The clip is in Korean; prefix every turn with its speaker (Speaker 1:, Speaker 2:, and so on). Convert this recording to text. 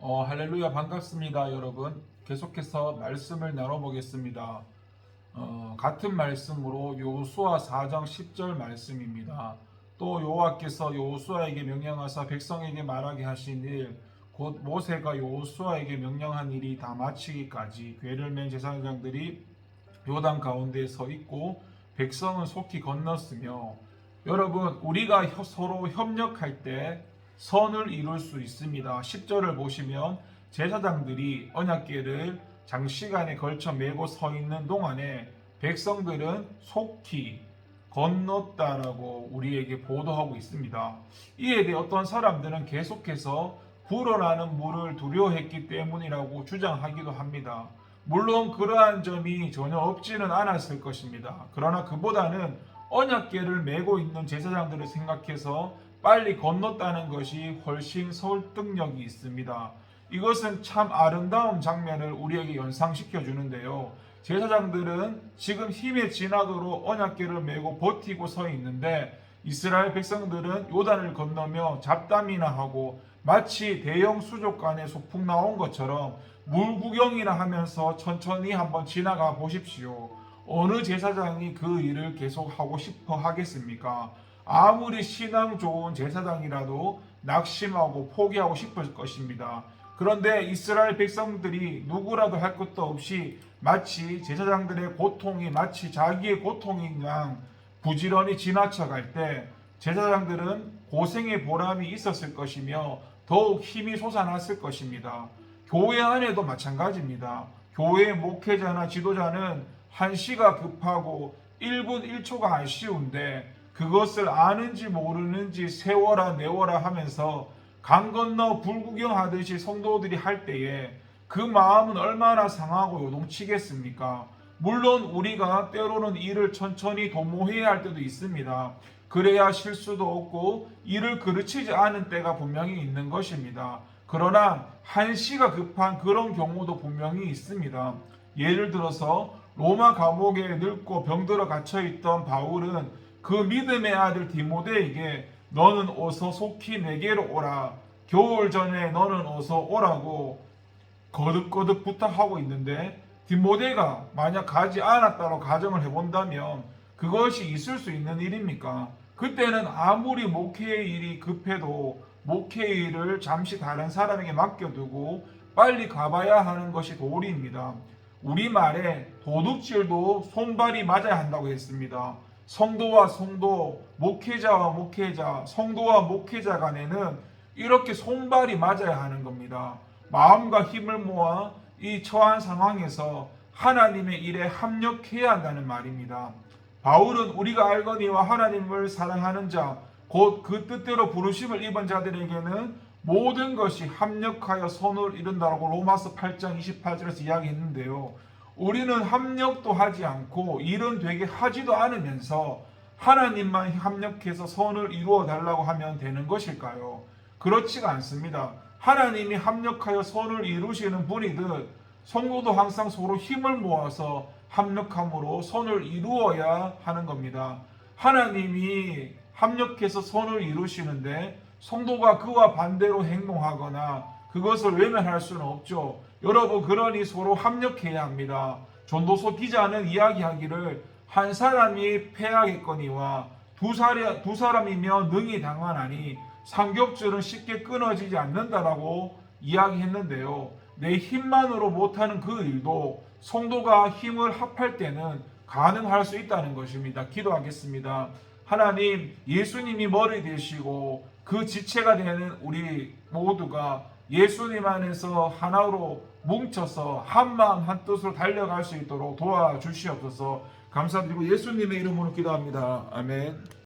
Speaker 1: 할렐루야 반갑습니다, 여러분. 계속해서 말씀을 나눠보겠습니다. 같은 말씀으로 여호수아 4장 10절 말씀입니다. 또 여호와께서 여호수아에게 명령하사 백성에게 말하게 하신 일, 곧 모세가 여호수아에게 명령한 일이 다 마치기까지 궤를 맨 제사장들이 요단 가운데 서 있고 백성은 속히 건넜으며. 여러분, 우리가 서로 협력할 때 선을 이룰 수 있습니다. 10절을 보시면 제사장들이 언약궤를 장시간에 걸쳐 메고 서 있는 동안에 백성들은 속히 건넜다라고 우리에게 보도하고 있습니다. 이에 대해 어떤 사람들은 계속해서 불어나는 물을 두려워했기 때문이라고 주장하기도 합니다. 물론 그러한 점이 전혀 없지는 않았을 것입니다. 그러나 그보다는 언약궤를 메고 있는 제사장들을 생각해서 빨리 건넜다는 것이 훨씬 설득력이 있습니다. 이것은 참 아름다운 장면을 우리에게 연상시켜 주는데요. 제사장들은 지금 힘에 지나도록 언약궤를 메고 버티고 서 있는데 이스라엘 백성들은 요단을 건너며 잡담이나 하고 마치 대형 수족관에 소풍 나온 것처럼 물 구경이나 하면서 천천히 한번 지나가 보십시오. 어느 제사장이 그 일을 계속하고 싶어 하겠습니까? 아무리 신앙 좋은 제사장이라도 낙심하고 포기하고 싶을 것입니다. 그런데 이스라엘 백성들이 누구라도 할 것도 없이 마치 제사장들의 고통이 마치 자기의 고통인 양 부지런히 지나쳐갈 때 제사장들은 고생의 보람이 있었을 것이며 더욱 힘이 솟아났을 것입니다. 교회 안에도 마찬가지입니다. 교회 목회자나 지도자는 한시가 급하고 1분 1초가 아쉬운데 그것을 아는지 모르는지 세워라 내워라 하면서 강 건너 불구경하듯이 성도들이 할 때에 그 마음은 얼마나 상하고 요동치겠습니까? 물론 우리가 때로는 일을 천천히 도모해야 할 때도 있습니다. 그래야 실수도 없고 일을 그르치지 않은 때가 분명히 있는 것입니다. 그러나 한시가 급한 그런 경우도 분명히 있습니다. 예를 들어서 로마 감옥에 늙고 병들어 갇혀있던 바울은 그 믿음의 아들 디모데에게 너는 어서 속히 내게로 오라. 겨울 전에 너는 어서 오라고 거듭거듭 부탁하고 있는데 디모데가 만약 가지 않았다고 가정을 해본다면 그것이 있을 수 있는 일입니까? 그때는 아무리 목회의 일이 급해도 목회의 일을 잠시 다른 사람에게 맡겨두고 빨리 가봐야 하는 것이 도리입니다. 우리말에 도둑질도 손발이 맞아야 한다고 했습니다. 성도와 성도, 목회자와 목회자, 성도와 목회자 간에는 이렇게 손발이 맞아야 하는 겁니다. 마음과 힘을 모아 이 처한 상황에서 하나님의 일에 합력해야 한다는 말입니다. 바울은 우리가 알거니와 하나님을 사랑하는 자, 곧 그 뜻대로 부르심을 입은 자들에게는 모든 것이 합력하여 선을 이룬다고 로마서 8장 28절에서 이야기했는데요. 우리는 합력도 하지 않고 일은 되게 하지도 않으면서 하나님만 합력해서 선을 이루어 달라고 하면 되는 것일까요? 그렇지가 않습니다. 하나님이 합력하여 선을 이루시는 분이듯 성도도 항상 서로 힘을 모아서 합력함으로 선을 이루어야 하는 겁니다. 하나님이 합력해서 선을 이루시는데 성도가 그와 반대로 행동하거나 그것을 외면할 수는 없죠. 여러분, 그러니 서로 합력해야 합니다. 전도서 기자는 이야기하기를 한 사람이 패하겠거니와 두 사람이면 능히 당하나니 삼겹줄은 쉽게 끊어지지 않는다라고 이야기했는데요. 내 힘만으로 못하는 그 일도 성도가 힘을 합할 때는 가능할 수 있다는 것입니다. 기도하겠습니다. 하나님, 예수님이 머리 되시고 그 지체가 되는 우리 모두가 예수님 안에서 하나로 뭉쳐서 한마음 한뜻으로 달려갈 수 있도록 도와주시옵소서. 감사드리고 예수님의 이름으로 기도합니다. 아멘.